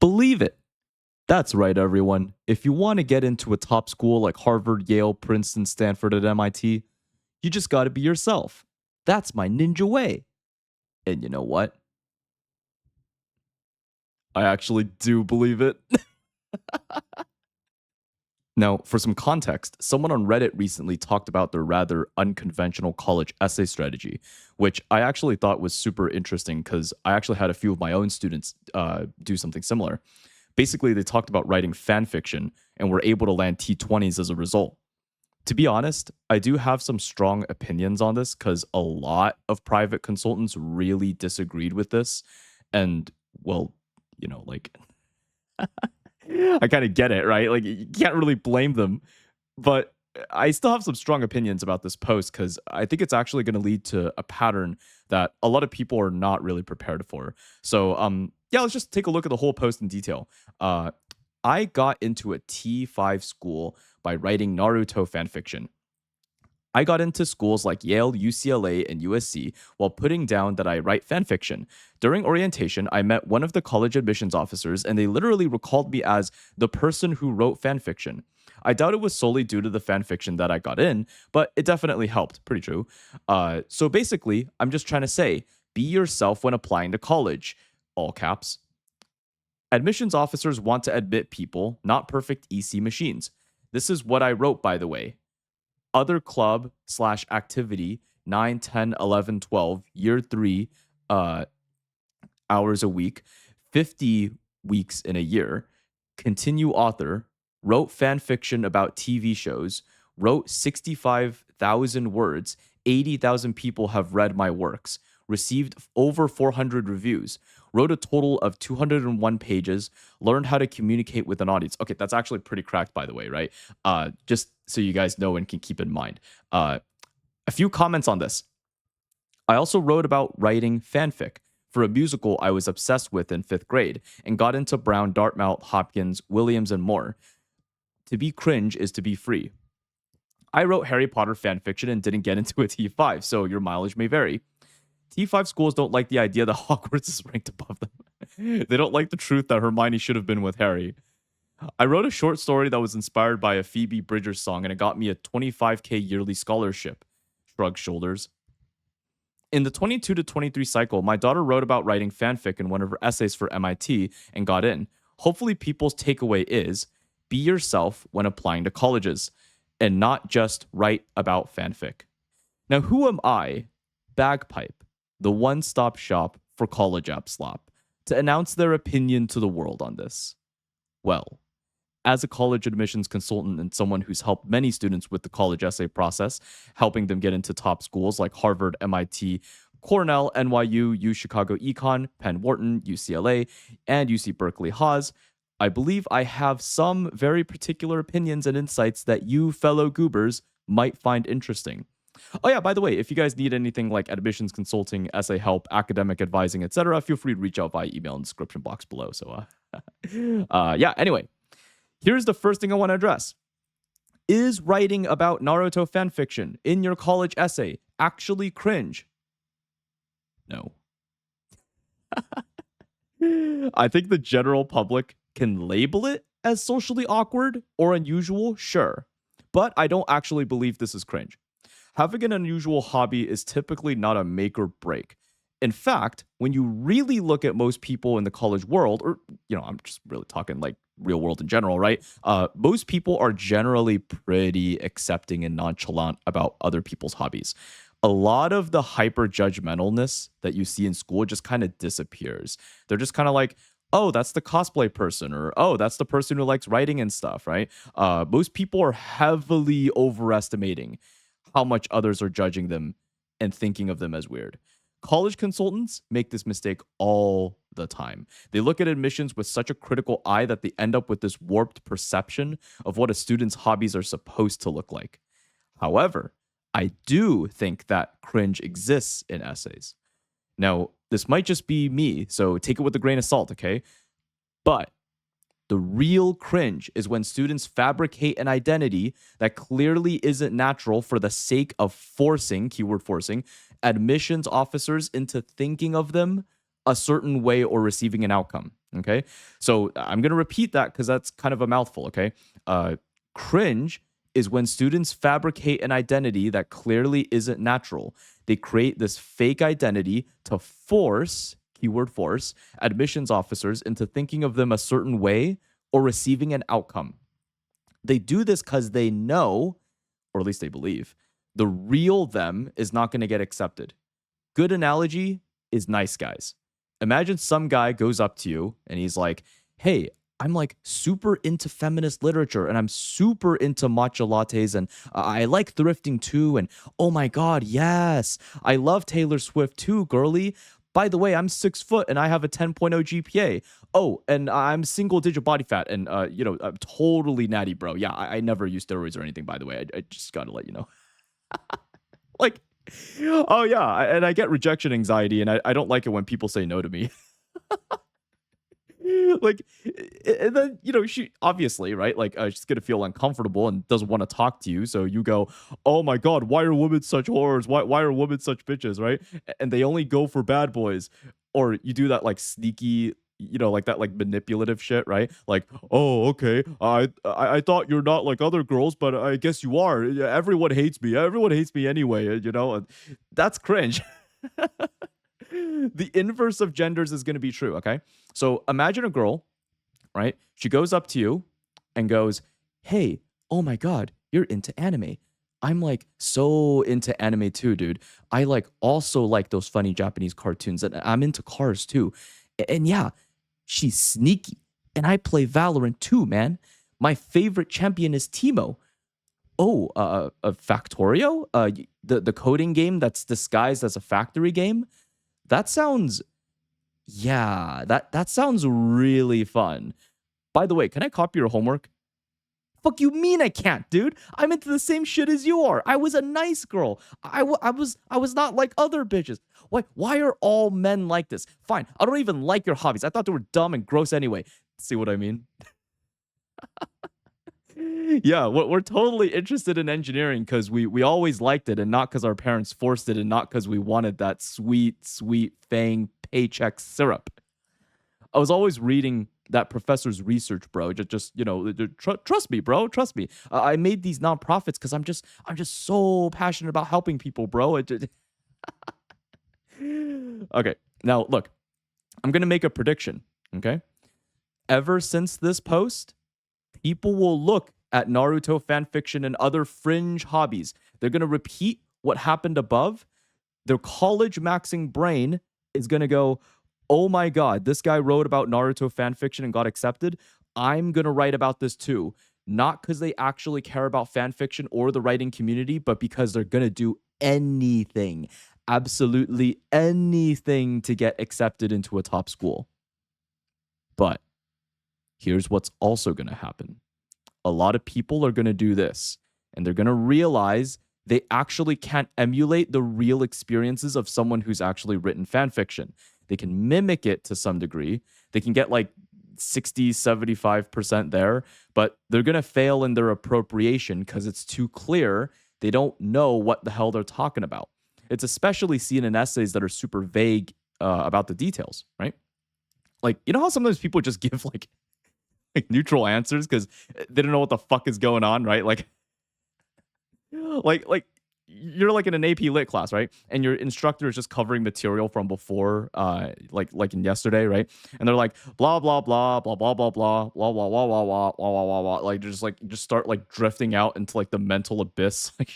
Believe it. That's right, everyone. If you want to get into a top school like Harvard, Yale, Princeton, Stanford, and MIT, you just got to be yourself. That's my ninja way. And you know what? I actually do believe it. Now, for some context, someone on Reddit recently talked about their rather unconventional college essay strategy, which I actually thought was super interesting because I actually had a few of my own students do something similar. Basically, they talked about writing fan fiction and were able to land T20s as a result. To be honest, I do have some strong opinions on this because a lot of private consultants really disagreed with this. And, well, like I kind of get it, right? Like you can't really blame them, but I still have some strong opinions about this post because I think it's actually going to lead to a pattern that a lot of people are not really prepared for. So, yeah, let's just take a look at the whole post in detail. Uh, I got into a T5 school by writing Naruto fanfiction. I got into schools like Yale, UCLA, and USC while putting down that I write fanfiction. During orientation, I met one of the college admissions officers, and they literally recalled me as the person who wrote fanfiction. I doubt it was solely due to the fanfiction that I got in, but it definitely helped. Pretty true. So basically, I'm just trying to say be yourself when applying to college. All caps. Admissions officers want to admit people, not perfect EC machines. This is what I wrote, by the way. Other club slash activity 9, 10, 11, 12, year 3 uh, hours a week, 50 weeks in a year, continue author, wrote fan fiction about TV shows, wrote 65,000 words, 80,000 people have read my works, received over 400 reviews, wrote a total of 201 pages, learned how to communicate with an audience. Okay, that's actually pretty cracked, by the way, right? Just so you guys know and can keep in mind. A few comments on this. I also wrote about writing fanfic for a musical I was obsessed with in 5th grade and got into Brown, Dartmouth, Hopkins, Williams, and more. To be cringe is to be free. I wrote Harry Potter fanfiction and didn't get into a T5, so your mileage may vary. T5 schools don't like the idea that Hogwarts is ranked above them. They don't like the truth that Hermione should have been with Harry. I wrote a short story that was inspired by a Phoebe Bridgers song and it got me a 25K yearly scholarship. Shrug shoulders. In the 22 to 23 cycle, my daughter wrote about writing fanfic in one of her essays for MIT and got in. Hopefully, people's takeaway is be yourself when applying to colleges and not just write about fanfic. Now, who am I, Bagpipe, the one-stop shop for college app slop, to announce their opinion to the world on this? Well, as a college admissions consultant and someone who's helped many students with the college essay process, helping them get into top schools like Harvard, MIT, Cornell, NYU, U Chicago Econ, Penn Wharton, UCLA, and UC Berkeley Haas, I believe I have some very particular opinions and insights that you fellow goobers might find interesting. Oh yeah, by the way, if you guys need anything like admissions consulting, essay help, academic advising, etc., feel free to reach out via email in the description box below. So, yeah, anyway. Here's the first thing I want to address. Is writing about Naruto fanfiction in your college essay actually cringe? No. I think the general public can label it as socially awkward or unusual, sure. But I don't actually believe this is cringe. Having an unusual hobby is typically not a make or break. In fact, when you really look at most people in the college world, or, I'm just really talking like real world in general, right? Most people are generally pretty accepting and nonchalant about other people's hobbies. A lot of the hyper judgmentalness that you see in school just kind of disappears. They're just kind of like, oh, that's the cosplay person, or oh, that's the person who likes writing and stuff, right? Most people are heavily overestimating how much others are judging them and thinking of them as weird. College consultants make this mistake all the time. They look at admissions with such a critical eye that they end up with this warped perception of what a student's hobbies are supposed to look like. However, I do think that cringe exists in essays. Now, this might just be me, so take it with a grain of salt, okay? But the real cringe is when students fabricate an identity that clearly isn't natural for the sake of forcing, keyword forcing, admissions officers into thinking of them a certain way or receiving an outcome. Okay. So I'm going to repeat that because that's kind of a mouthful. Okay. Uh, Cringe is when students fabricate an identity that clearly isn't natural. They create this fake identity to force, keyword force, admissions officers into thinking of them a certain way or receiving an outcome. They do this because they know, or at least they believe, the real them is not going to get accepted. Good analogy is nice guys. Imagine some guy goes up to you and he's like, hey, I'm like super into feminist literature and I'm super into matcha lattes and I like thrifting too. And oh my God, yes, I love Taylor Swift too, girly. By the way, I'm 6 foot and I have a 10.0 GPA. Oh, and I'm single digit body fat and, I'm totally natty, bro. Yeah, I never use steroids or anything, by the way. I just got to let you know. Like, oh yeah, and I get rejection anxiety, and I don't like it when people say no to me. Like, and then she obviously right, like she's gonna feel uncomfortable and doesn't want to talk to you. So you go, oh my god, why are women such whores? Why are women such bitches? Right, and they only go for bad boys, or you do that like sneaky. Like that, like manipulative shit, right? Like, oh, okay, I thought you're not like other girls, but I guess you are. Yeah, everyone hates me. Everyone hates me anyway. And that's cringe. The inverse of genders is going to be true. Okay, so imagine a girl, right? She goes up to you and goes, hey, oh my god, you're into anime. I'm like so into anime too, dude. I like also like those funny Japanese cartoons, and I'm into cars too. And yeah, she's sneaky. And I play Valorant too, man. My favorite champion is Timo. Oh, Factorio? The coding game that's disguised as a factory game? That sounds, yeah, that sounds really fun. By the way, can I copy your homework? Fuck you mean I can't, dude? I'm into the same shit as you are. I was a nice girl. I was not like other bitches. Why are all men like this? Fine, I don't even like your hobbies. I thought they were dumb and gross anyway. See what I mean? Yeah, we're totally interested in engineering because we always liked it and not because our parents forced it and not because we wanted that sweet, sweet fang paycheck syrup. I was always reading that professor's research, bro. Trust me, bro. Trust me. I made these nonprofits because I'm just so passionate about helping people, bro. Okay, now look, I'm gonna make a prediction. Okay, ever since this post, people will look at Naruto fanfiction and other fringe hobbies. They're gonna repeat what happened above. Their college maxing brain is gonna go, oh my god, this guy wrote about Naruto fanfiction and got accepted. I'm gonna write about this too. Not because they actually care about fanfiction or the writing community, but because they're gonna do anything, absolutely anything to get accepted into a top school. But here's what's also gonna happen. A lot of people are gonna do this, and they're gonna realize they actually can't emulate the real experiences of someone who's actually written fanfiction. They can mimic it to some degree. They can get like 60, 75% there, but they're going to fail in their appropriation because it's too clear. They don't know what the hell they're talking about. It's especially seen in essays that are super vague about the details, right? Like, you know how sometimes people just give like neutral answers because they don't know what the fuck is going on, right? Like you're like in an AP Lit class, right? And your instructor is just covering material from before, like in yesterday, right? And they're like blah blah blah blah blah blah blah blah blah blah blah blah blah blah blah blah. Like just start like drifting out into like the mental abyss. Like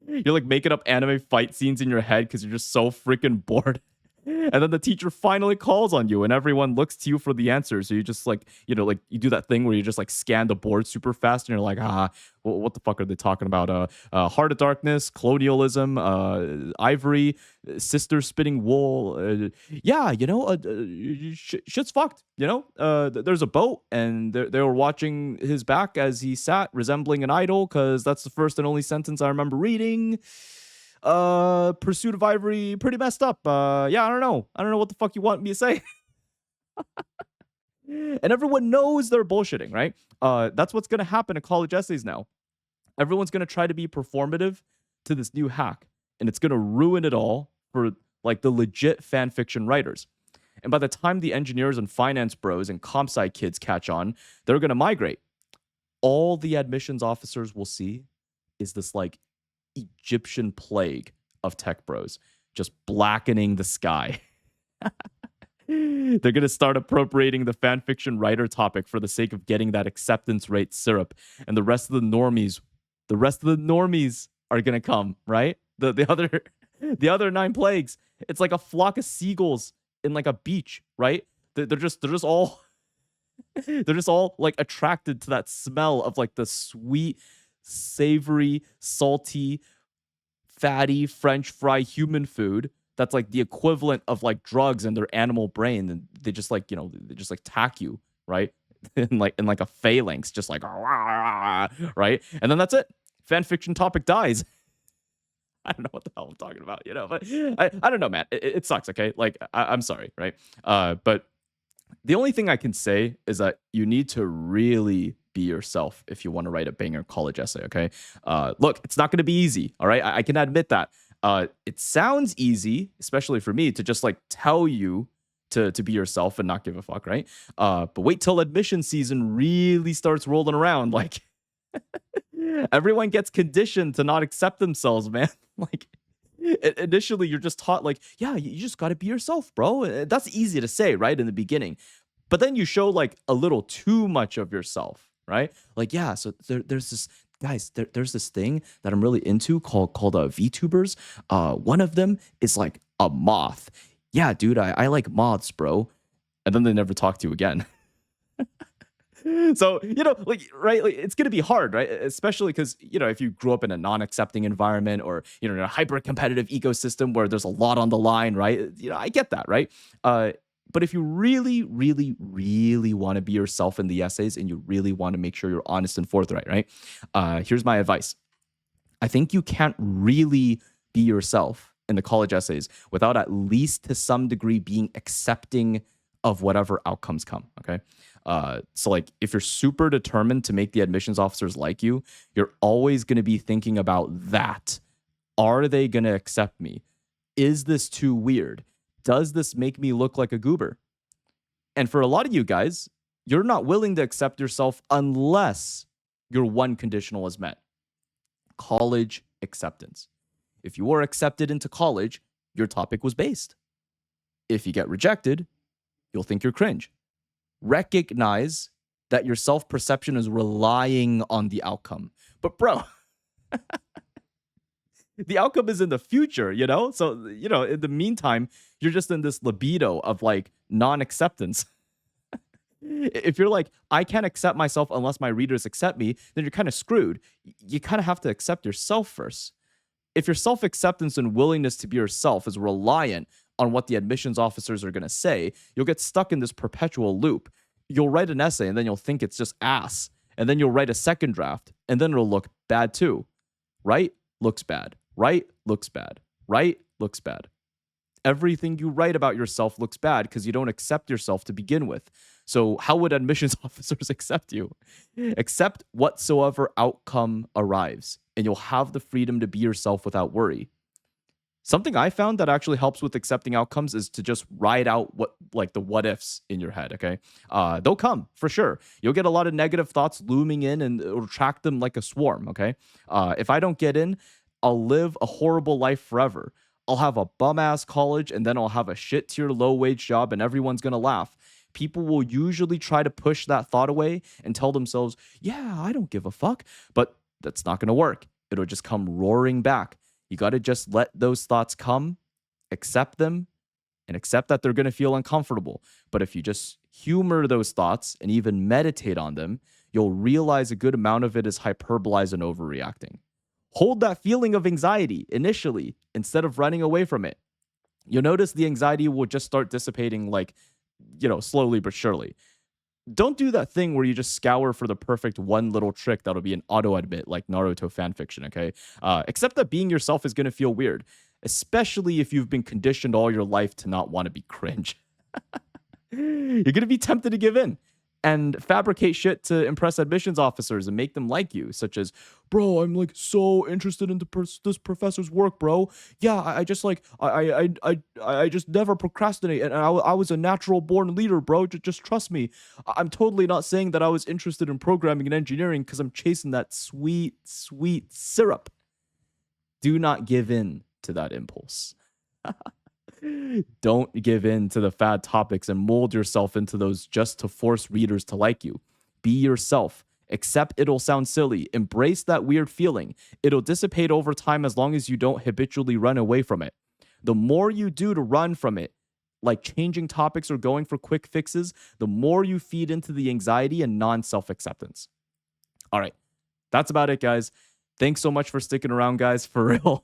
you're like making up anime fight scenes in your head because you're just so freaking bored. And then the teacher finally calls on you and everyone looks to you for the answer. So you just like, like you do that thing where you just like scan the board super fast and you're like, what the fuck are they talking about? Heart of Darkness, colonialism, ivory, sister spinning wool. Yeah, shit's fucked, there's a boat and they were watching his back as he sat resembling an idol because that's the first and only sentence I remember reading. Pursuit of Ivory, pretty messed up. Yeah, I don't know what the fuck you want me to say. And everyone knows they're bullshitting, right? That's what's gonna happen in college essays now. Everyone's gonna try to be performative to this new hack, and it's gonna ruin it all for like the legit fan fiction writers. And by the time the engineers and finance bros and comp sci kids catch on, they're going to migrate. All the admissions officers will see is this like Egyptian plague of tech bros just blackening the sky. They're going to start appropriating the fan fiction writer topic for the sake of getting that acceptance rate syrup. And the rest of the normies are going to come, right? The other nine plagues. It's like a flock of seagulls in like a beach, right? They're just all they're just all like attracted to that smell of like the sweet, savory, salty, fatty French fry human food that's like the equivalent of like drugs in their animal brain. And they just like, they just like tack you, right? in like a phalanx, just like right? And then that's it. Fan fiction topic dies. I don't know what the hell I'm talking about, but I don't know, man. It sucks, okay? Like, I'm sorry, right? But the only thing I can say is that you need to really be yourself if you want to write a banger college essay, okay? Look, it's not going to be easy, all right? I can admit that. It sounds easy, especially for me, to just like tell you to be yourself and not give a fuck, right? But wait till admission season really starts rolling around. Like, everyone gets conditioned to not accept themselves, man. Like, initially you're just taught like, yeah, you just got to be yourself, bro. That's easy to say, right, in the beginning. But then you show like a little too much of yourself, right? Like, yeah, so there's this guys, there's this thing that I'm really into called VTubers. One of them is like a moth. Yeah, dude, I like moths, bro. And then they never talk to you again. So, like, right, like, it's going to be hard, right? Especially because, if you grew up in a non-accepting environment or, in a hyper-competitive ecosystem where there's a lot on the line, right? I get that, right? But if you really, really, really want to be yourself in the essays and you really want to make sure you're honest and forthright, right? Here's my advice. I think you can't really be yourself in the college essays without at least to some degree being accepting of whatever outcomes come, okay? So like if you're super determined to make the admissions officers like you, you're always going to be thinking about that. Are they going to accept me? Is this too weird? Does this make me look like a goober? And for a lot of you guys, you're not willing to accept yourself unless your one conditional is met. College acceptance. If you were accepted into college, your topic was based. If you get rejected, you'll think you're cringe. Recognize that your self-perception is relying on the outcome. But bro, the outcome is in the future, So, in the meantime, you're just in this libido of like non-acceptance. If you're like, I can't accept myself unless my readers accept me, then you're kind of screwed. You kind of have to accept yourself first. If your self-acceptance and willingness to be yourself is reliant on what the admissions officers are going to say, you'll get stuck in this perpetual loop. You'll write an essay and then you'll think it's just ass. And then you'll write a second draft and then it'll look bad too. Right? Looks bad. Right? Looks bad. Right? Looks bad. Everything you write about yourself looks bad because you don't accept yourself to begin with. So how would admissions officers accept you? Accept whatsoever outcome arrives, and you'll have the freedom to be yourself without worry. Something I found that actually helps with accepting outcomes is to just write out the what ifs in your head, okay? They'll come, for sure. You'll get a lot of negative thoughts looming in and it'll attract them like a swarm, okay? If I don't get in, I'll live a horrible life forever. I'll have a bum-ass college and then I'll have a shit-tier low-wage job and everyone's gonna laugh. People will usually try to push that thought away and tell themselves, yeah, I don't give a fuck. But that's not gonna work. It'll just come roaring back. You got to just let those thoughts come, accept them, and accept that they're going to feel uncomfortable. But if you just humor those thoughts and even meditate on them, you'll realize a good amount of it is hyperbolized and overreacting. Hold that feeling of anxiety initially instead of running away from it. You'll notice the anxiety will just start dissipating slowly but surely. Don't do that thing where you just scour for the perfect one little trick that'll be an auto-admit like Naruto fanfiction, okay? Except that being yourself is going to feel weird, especially if you've been conditioned all your life to not want to be cringe. You're going to be tempted to give in. and fabricate shit to impress admissions officers and make them like you, such as, bro, I'm like so interested in this professor's work, bro. Yeah, I just like I just never procrastinate, and I was a natural born leader, bro. Just trust me. I'm totally not saying that I was interested in programming and engineering because I'm chasing that sweet, sweet syrup. Do not give in to that impulse. Don't give in to the fad topics and mold yourself into those just to force readers to like you. Be yourself. Accept it'll sound silly. Embrace that weird feeling. It'll dissipate over time as long as you don't habitually run away from it. The more you do to run from it, like changing topics or going for quick fixes, the more you feed into the anxiety and non self acceptance. All right. That's about it, guys. Thanks so much for sticking around, guys, for real.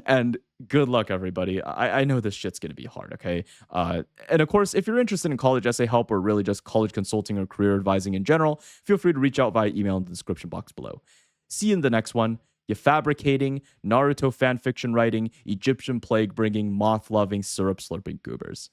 And good luck, everybody. I know this shit's going to be hard, okay? And of course, if you're interested in college essay help or really just college consulting or career advising in general, feel free to reach out via email in the description box below. See you in the next one. You fabricating, Naruto fanfiction writing, Egyptian plague bringing, moth loving, syrup slurping goobers.